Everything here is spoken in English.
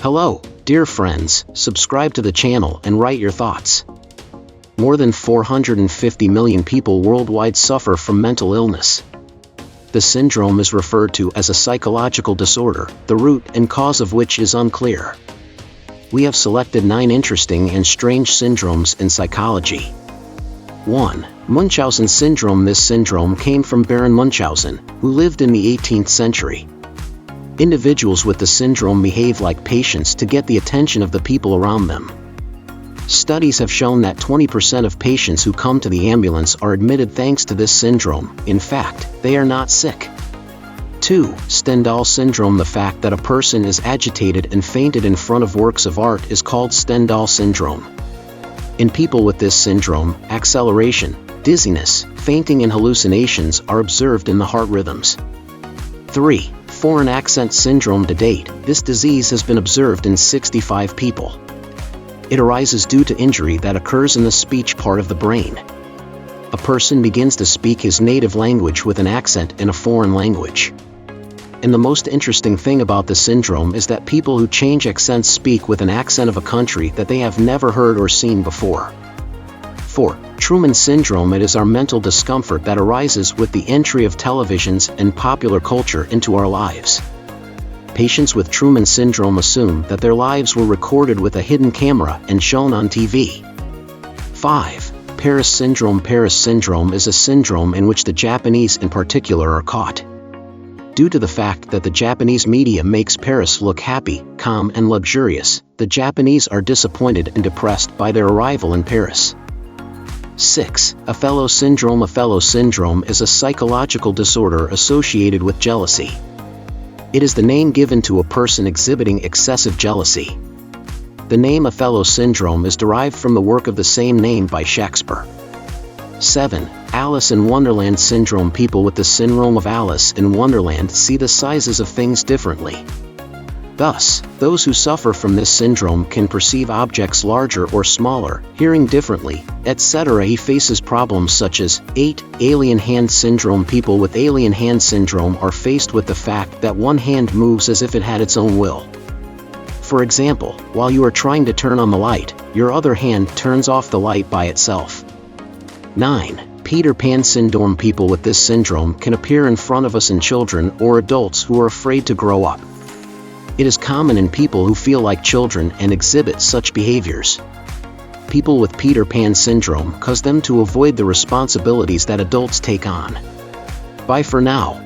Hello, dear friends, subscribe to the channel and write your thoughts. More than 450 million people worldwide suffer from mental illness. The syndrome is referred to as a psychological disorder, the root and cause of which is unclear. We have selected 9 interesting and strange syndromes in psychology. 1. Munchausen syndrome. This syndrome came from Baron Munchausen, who lived in the 18th century. Individuals with the syndrome behave like patients to get the attention of the people around them. Studies have shown that 20% of patients who come to the ambulance are admitted thanks to this syndrome. In fact, they are not sick. 2. Stendhal syndrome. The fact that a person is agitated and fainted in front of works of art is called Stendhal syndrome. In people with this syndrome, acceleration, dizziness, fainting and hallucinations are observed in the heart rhythms. 3. Foreign accent syndrome. To date, this disease has been observed in 65 people. It arises due to injury that occurs in the speech part of the brain. A person begins to speak his native language with an accent in a foreign language. And the most interesting thing about the syndrome is that people who change accents speak with an accent of a country that they have never heard or seen before. 4. Truman syndrome. It is our mental discomfort that arises with the entry of televisions and popular culture into our lives. Patients with Truman syndrome assume that their lives were recorded with a hidden camera and shown on TV. 5. Paris syndrome. Paris syndrome is a syndrome in which the Japanese in particular are caught. Due to the fact that the Japanese media makes Paris look happy, calm and luxurious, the Japanese are disappointed and depressed by their arrival in Paris. 6. Othello syndrome. Othello syndrome is a psychological disorder associated with jealousy. It is the name given to a person exhibiting excessive jealousy. The name Othello syndrome is derived from the work of the same name by Shakespeare. 7. Alice in Wonderland syndrome. People with the syndrome of Alice in Wonderland see the sizes of things differently. Thus, those who suffer from this syndrome can perceive objects larger or smaller, hearing differently, etc. He faces problems such as 8. Alien hand syndrome. People with alien hand syndrome are faced with the fact that one hand moves as if it had its own will. For example, while you are trying to turn on the light, your other hand turns off the light by itself. 9. Peter Pan syndrome. People with this syndrome can appear in front of us in children or adults who are afraid to grow up. It is common in people who feel like children and exhibit such behaviors. People with Peter Pan syndrome cause them to avoid the responsibilities that adults take on. Bye for now.